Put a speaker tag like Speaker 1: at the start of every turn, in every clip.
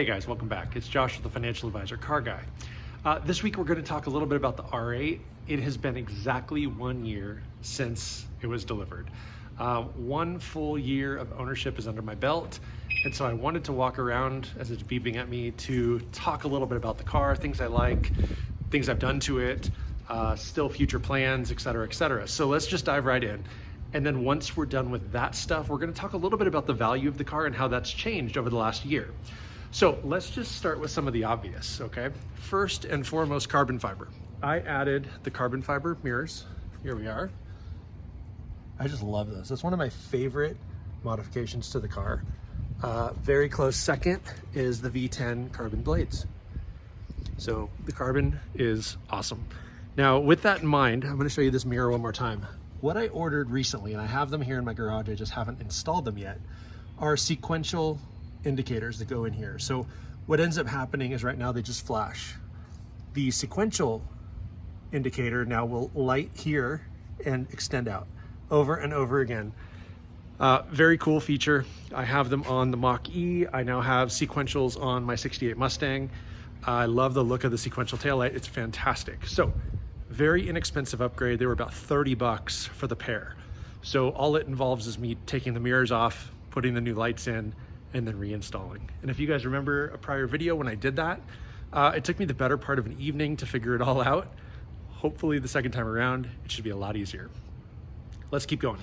Speaker 1: Hey guys, welcome back. It's Josh, the Financial Advisor Car Guy. This week we're going to talk a little bit about the R8. It has been exactly 1 year since it was delivered. 1 full year of ownership is under my belt, and so I wanted to walk around as it's beeping at me to talk a little bit about the car, things I like, things I've done to it, still future plans, etc., etc. So let's just dive right in. And then once we're done with that stuff, we're going to talk a little bit about the value of the car and how that's changed over the last year. So let's just start with some of the obvious, okay? First and foremost, carbon fiber. I added the carbon fiber mirrors. Here we are. I just love those. That's one of my favorite modifications to the car. Very close second is the V10 carbon blades. So the carbon is awesome. Now, with that in mind, I'm going to show you this mirror one more time. What I ordered recently, and I have them here in my garage, I just haven't installed them yet, are sequential indicators that go in here. So what ends up happening is right now they just flash. The sequential indicator now will light here and extend out over and over again. Very cool feature. I have them on the Mach-E. I now have sequentials on my 68 Mustang. I love the look of the sequential taillight. It's fantastic. So very inexpensive upgrade. They were about 30 bucks for the pair. So all it involves is me taking the mirrors off, putting the new lights in, and then reinstalling. And if you guys remember a prior video when I did that, it took me the better part of an evening to figure it all out. Hopefully the second time around, it should be a lot easier. Let's keep going.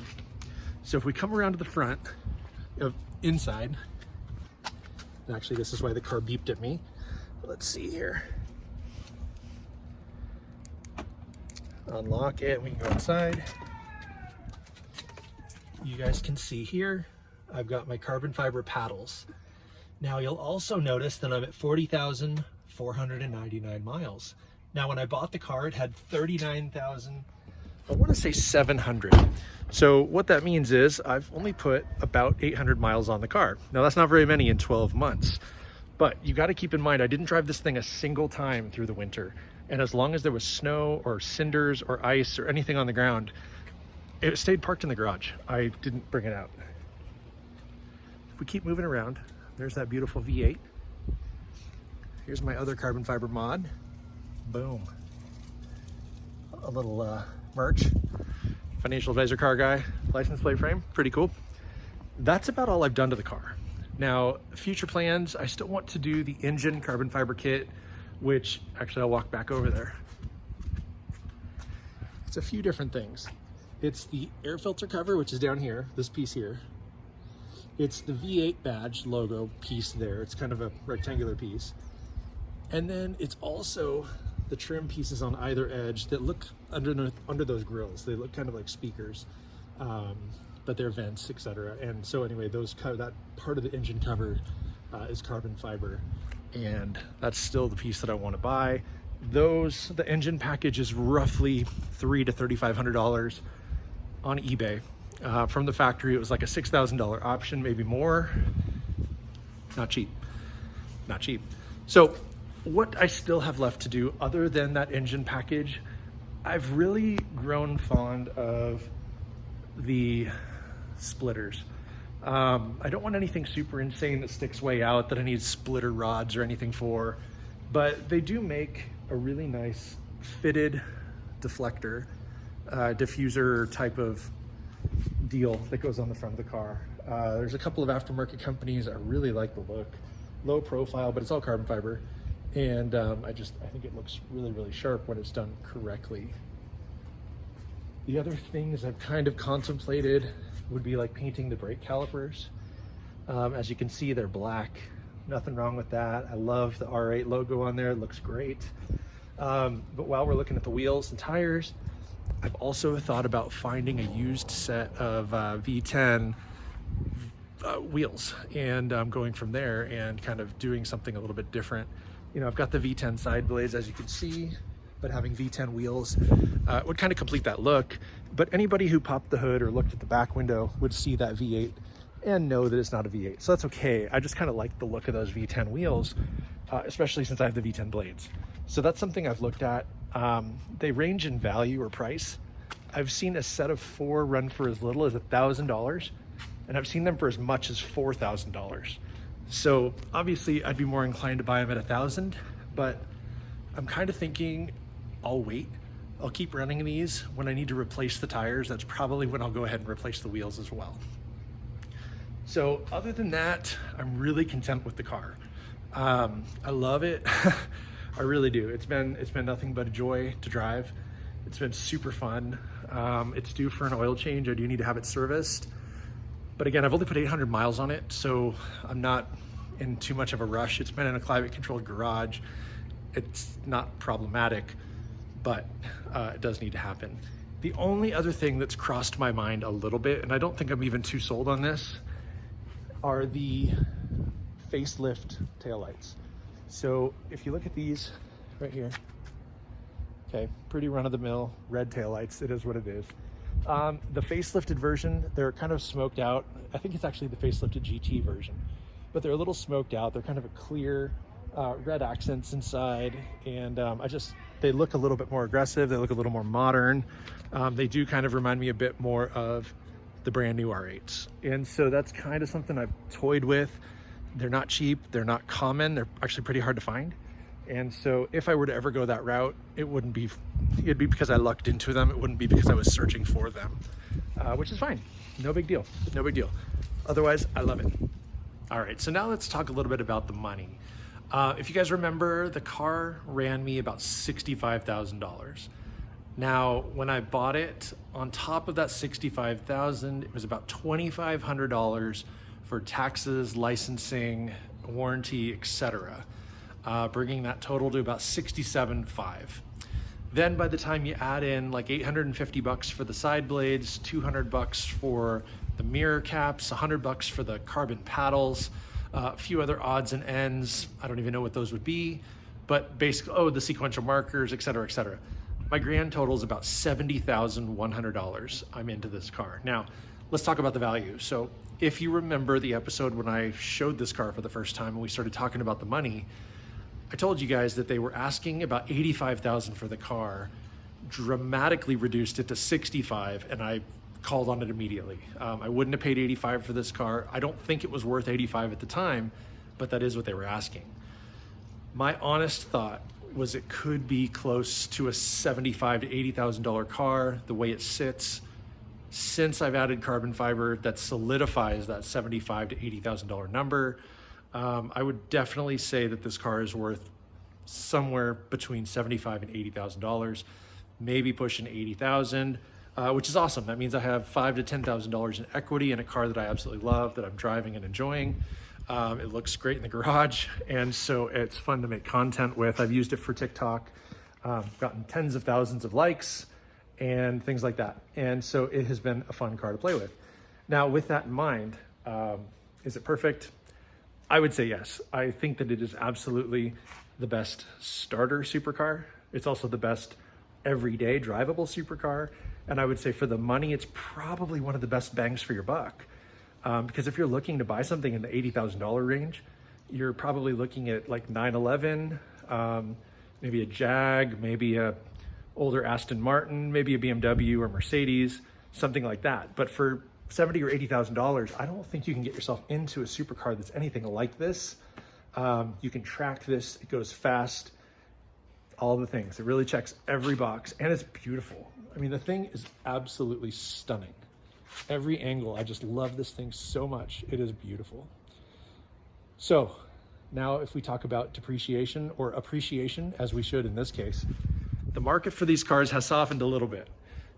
Speaker 1: So if we come around to the front of inside, and actually this is why the car beeped at me. Let's see here. Unlock it, we can go inside. You guys can see here, I've got my carbon fiber paddles. Now you'll also notice that I'm at 40,499 miles. Now when I bought the car, it had 39,000, I want to say 700. So what that means is I've only put about 800 miles on the car. Now that's not very many in 12 months, but you got to keep in mind, I didn't drive this thing a single time through the winter. And as long as there was snow or cinders or ice or anything on the ground, it stayed parked in the garage. I didn't bring it out. If we keep moving around, there's that beautiful V8. Here's my other carbon fiber mod. Boom. A little merch. Financial Advisor Car Guy, license plate frame, pretty cool. That's about all I've done to the car. Now, future plans, I still want to do the engine carbon fiber kit, which actually I'll walk back over there. It's a few different things. It's the air filter cover, which is down here, this piece here. It's the V8 badge logo piece there. It's kind of a rectangular piece. And then it's also the trim pieces on either edge that look under those grills. They look kind of like speakers, but they're vents, etc. And so anyway, that part of the engine cover is carbon fiber. And that's still the piece that I want to buy. The engine package is roughly $300 to $3,500 on eBay. From the factory, it was like a $6,000 option, maybe more. Not cheap, not cheap. So what I still have left to do other than that engine package, I've really grown fond of the splitters. I don't want anything super insane that sticks way out that I need splitter rods or anything for, but they do make a really nice fitted deflector, diffuser type of deal that goes on the front of the car. There's a couple of aftermarket companies. I really like the look. Low profile, but it's all carbon fiber. And I think it looks really, really sharp when it's done correctly. The other things I've kind of contemplated would be like painting the brake calipers. As you can see, they're black. Nothing wrong with that. I love the R8 logo on there. It looks great. But while we're looking at the wheels and tires, I've also thought about finding a used set of V10 wheels and going from there and kind of doing something a little bit different. You know, I've got the V10 side blades, as you can see, but having V10 wheels would kind of complete that look. But anybody who popped the hood or looked at the back window would see that V8 and know that it's not a V8. So that's okay. I just kind of like the look of those V10 wheels, especially since I have the V10 blades. So that's something I've looked at. They range in value or price. I've seen a set of 4 run for as little as $1,000, and I've seen them for as much as $4,000. So obviously I'd be more inclined to buy them at 1,000, but I'm kind of thinking I'll wait. I'll keep running these. When I need to replace the tires, that's probably when I'll go ahead and replace the wheels as well. So other than that, I'm really content with the car. I love it. I really do. It's been nothing but a joy to drive. It's been super fun. It's due for an oil change. I do need to have it serviced. But again, I've only put 800 miles on it, so I'm not in too much of a rush. It's been in a climate-controlled garage. It's not problematic, but it does need to happen. The only other thing that's crossed my mind a little bit, and I don't think I'm even too sold on this, are the facelift taillights. So if you look at these right here, okay, pretty run-of-the-mill red taillights, it is what it is. The facelifted version, they're kind of smoked out. I think it's actually the facelifted GT version, but they're a little smoked out. They're kind of a clear red accents inside, and they look a little bit more aggressive. They look a little more modern. They do kind of remind me a bit more of the brand new R8s. And so that's kind of something I've toyed with. They're not cheap, they're not common, they're actually pretty hard to find. And so if I were to ever go that route, it'd be because I lucked into them. It wouldn't be because I was searching for them, which is fine. No big deal, no big deal. Otherwise, I love it. All right, so now let's talk a little bit about the money. If you guys remember, the car ran me about $65,000. Now, when I bought it, on top of that $65,000, it was about $2,500 for taxes, licensing, warranty, etc., bringing that total to about $67,500. Then by the time you add in like $850 for the side blades, $200 for the mirror caps, $100 for the carbon paddles, a few other odds and ends, I don't even know what those would be, but basically, the sequential markers, etc., etc. My grand total is about $70,100. I'm into this car. Now, let's talk about the value. So if you remember the episode when I showed this car for the first time and we started talking about the money, I told you guys that they were asking about $85,000 for the car, dramatically reduced it to $65,000, and I called on it immediately. I wouldn't have paid $85,000 for this car. I don't think it was worth $85,000 at the time, but that is what they were asking. My honest thought was it could be close to a $75,000 to $80,000 car, the way it sits. Since I've added carbon fiber, that solidifies that $75,000 to $80,000 number. I would definitely say that this car is worth somewhere between $75,000 and $80,000, maybe pushing $80,000, which is awesome. That means I have $5,000 to $10,000 in equity in a car that I absolutely love, that I'm driving and enjoying. It looks great in the garage, and so it's fun to make content with. I've used it for TikTok, gotten tens of thousands of likes and things like that. And so it has been a fun car to play with. Now, with that in mind, is it perfect? I would say yes. I think that it is absolutely the best starter supercar. It's also the best everyday drivable supercar. And I would say for the money, it's probably one of the best bangs for your buck. Because if you're looking to buy something in the $80,000 range, you're probably looking at like 911, maybe a Jag, maybe a older Aston Martin, maybe a BMW or Mercedes, something like that. But for $70,000 or $80,000, I don't think you can get yourself into a supercar that's anything like this. You can track this, it goes fast, all the things. It really checks every box, and it's beautiful. I mean, the thing is absolutely stunning. Every angle, I just love this thing so much. It is beautiful. So now if we talk about depreciation or appreciation, as we should in this case, the market for these cars has softened a little bit.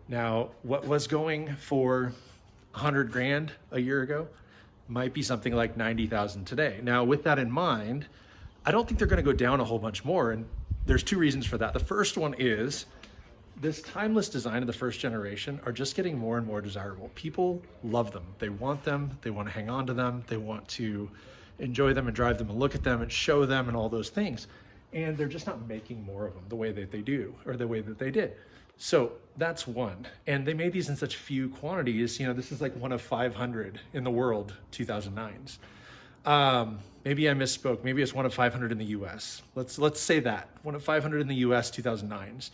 Speaker 1: Now, what was going for 100 grand a year ago might be something like 90,000 today. Now, with that in mind, I don't think they're going to go down a whole bunch more. And there's two reasons for that. The first one is this timeless design of the first generation are just getting more and more desirable. People love them. They want them. They want to hang on to them. They want to enjoy them and drive them and look at them and show them and all those things. And they're just not making more of them the way that they do, or the way that they did. So that's one. And they made these in such few quantities. You know, this is like one of 500 in the world 2009s. Maybe I misspoke. Maybe it's one of 500 in the US. Let's say that. One of 500 in the US 2009s.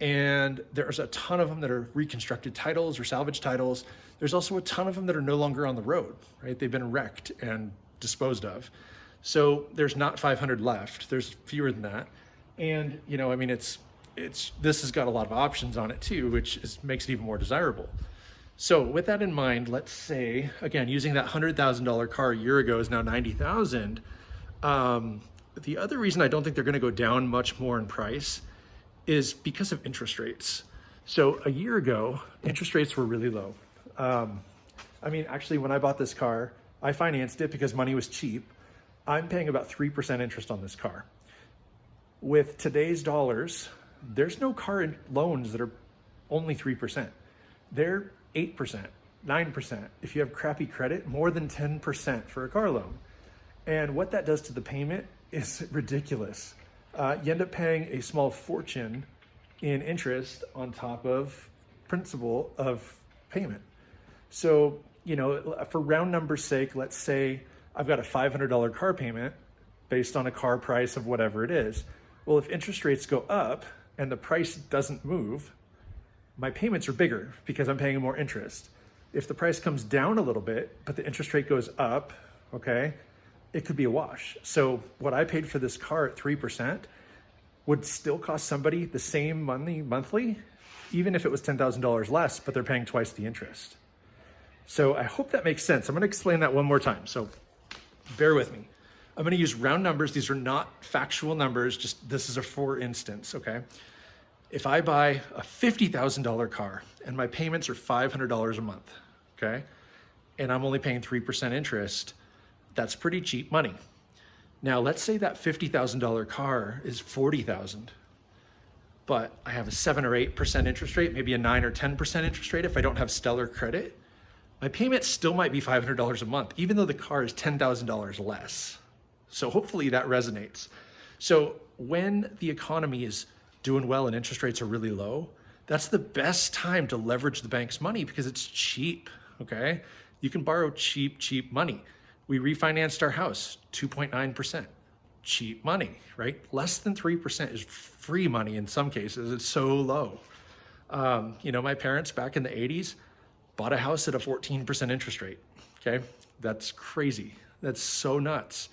Speaker 1: And there's a ton of them that are reconstructed titles or salvage titles. There's also a ton of them that are no longer on the road, right? They've been wrecked and disposed of. So there's not 500 left. There's fewer than that. And, you know, I mean, this has got a lot of options on it too, which makes it even more desirable. So with that in mind, let's say, again, using that $100,000 car a year ago is now $90,000. The other reason I don't think they're going to go down much more in price is because of interest rates. So a year ago, interest rates were really low. I mean, actually, when I bought this car, I financed it because money was cheap. I'm paying about 3% interest on this car. With today's dollars, there's no car loans that are only 3%. They're 8%, 9%. If you have crappy credit, more than 10% for a car loan. And what that does to the payment is ridiculous. You end up paying a small fortune in interest on top of principal of payment. So, you know, for round numbers sake, let's say I've got a $500 car payment based on a car price of whatever it is. Well, if interest rates go up and the price doesn't move, my payments are bigger because I'm paying more interest. If the price comes down a little bit, but the interest rate goes up, okay, it could be a wash. So what I paid for this car at 3% would still cost somebody the same money monthly, even if it was $10,000 less, but they're paying twice the interest. So I hope that makes sense. I'm going to explain that one more time. So bear with me. I'm going to use round numbers. These are not factual numbers. Just this is a for instance, okay? If I buy a $50,000 car and my payments are $500 a month, okay? And I'm only paying 3% interest, that's pretty cheap money. Now, let's say that $50,000 car is $40,000, but I have a 7 or 8% interest rate, maybe a 9 or 10% interest rate if I don't have stellar credit. My payment still might be $500 a month, even though the car is $10,000 less. So hopefully that resonates. So when the economy is doing well and interest rates are really low, that's the best time to leverage the bank's money because it's cheap, okay? You can borrow cheap money. We refinanced our house, 2.9%. Cheap money, right? Less than 3% is free money in some cases. It's so low. You know, my parents back in the 80s bought a house at a 14% interest rate, okay? That's crazy. That's so nuts.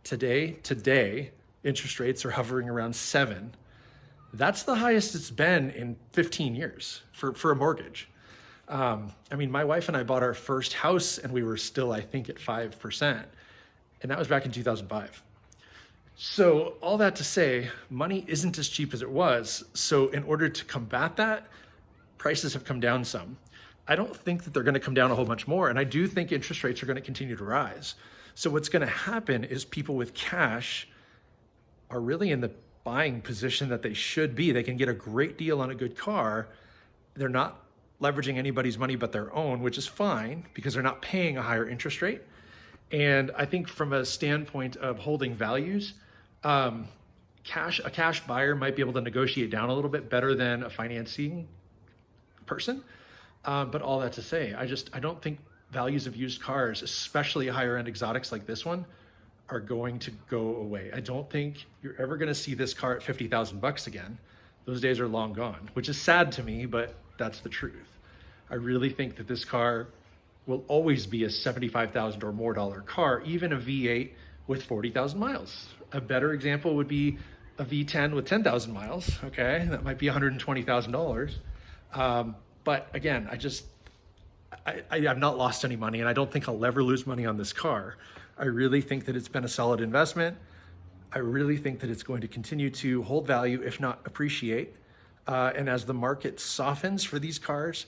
Speaker 1: Today, interest rates are hovering around 7. That's the highest it's been in 15 years for a mortgage. I mean, my wife and I bought our first house and we were still, I think, at 5%. And that was back in 2005. So all that to say, money isn't as cheap as it was. So in order to combat that, prices have come down some. I don't think that they're going to come down a whole bunch more. And I do think interest rates are going to continue to rise. So what's going to happen is people with cash are really in the buying position that they should be. They can get a great deal on a good car. They're not leveraging anybody's money but their own, which is fine because they're not paying a higher interest rate. And I think from a standpoint of holding values, a cash buyer might be able to negotiate down a little bit better than a financing person. But all that to say, I don't think values of used cars, especially higher end exotics like this one, are going to go away. I don't think you're ever going to see this car at $50,000 again. Those days are long gone, which is sad to me, but that's the truth. I really think that this car will always be a $75,000 or more car, even a V8 with 40,000 miles. A better example would be a V10 with 10,000 miles, okay? That might be $120,000. But again, I've not lost any money and I don't think I'll ever lose money on this car. I really think that it's been a solid investment. I really think that it's going to continue to hold value, if not appreciate. And as the market softens for these cars,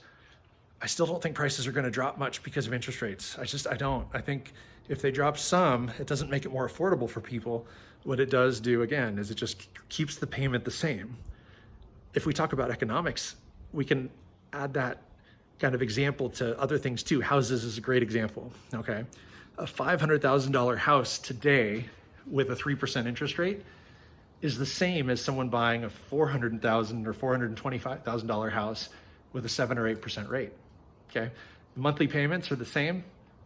Speaker 1: I still don't think prices are going to drop much because of interest rates. I don't. I think if they drop some, it doesn't make it more affordable for people. What it does do, again, is it just keeps the payment the same. If we talk about economics, we can add that kind of example to other things too. Houses is a great example, okay? A $500,000 house today with a 3% interest rate is the same as someone buying a $400,000 or $425,000 house with a 7 or 8% rate, okay? The monthly payments are the same,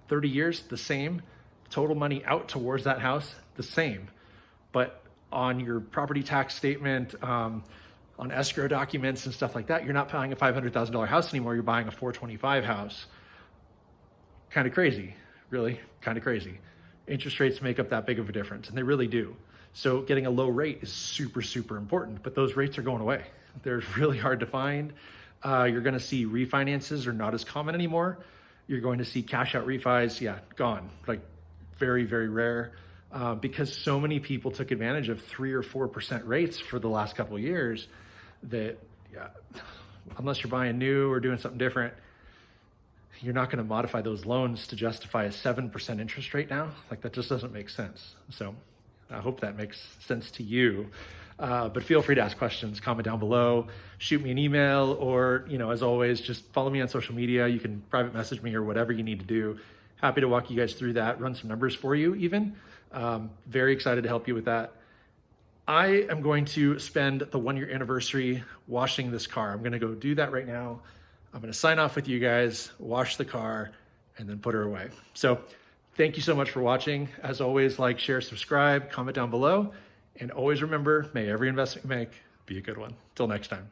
Speaker 1: 30 years, the same, total money out towards that house, the same. But on your property tax statement, on escrow documents and stuff like that, you're not buying a $500,000 house anymore, you're buying a $425,000 house. Kind of crazy, really, kind of crazy. Interest rates make up that big of a difference, and they really do. So getting a low rate is super, super important, but those rates are going away. They're really hard to find. You're gonna see refinances are not as common anymore. You're going to see cash out refis, yeah, gone, like very, very rare, because so many people took advantage of 3 or 4% rates for the last couple of years that, yeah, unless you're buying new or doing something different, you're not going to modify those loans to justify a 7% interest rate now. Like, that just doesn't make sense. So I hope that makes sense to you. But feel free to ask questions, comment down below, shoot me an email, or, as always, just follow me on social media. You can private message me or whatever you need to do. Happy to walk you guys through that, run some numbers for you even. Very excited to help you with that. I am going to spend the 1-year anniversary washing this car. I'm going to go do that right now. I'm going to sign off with you guys, wash the car, and then put her away. So thank you so much for watching. As always, like, share, subscribe, comment down below. And always remember, may every investment you make be a good one. Till next time.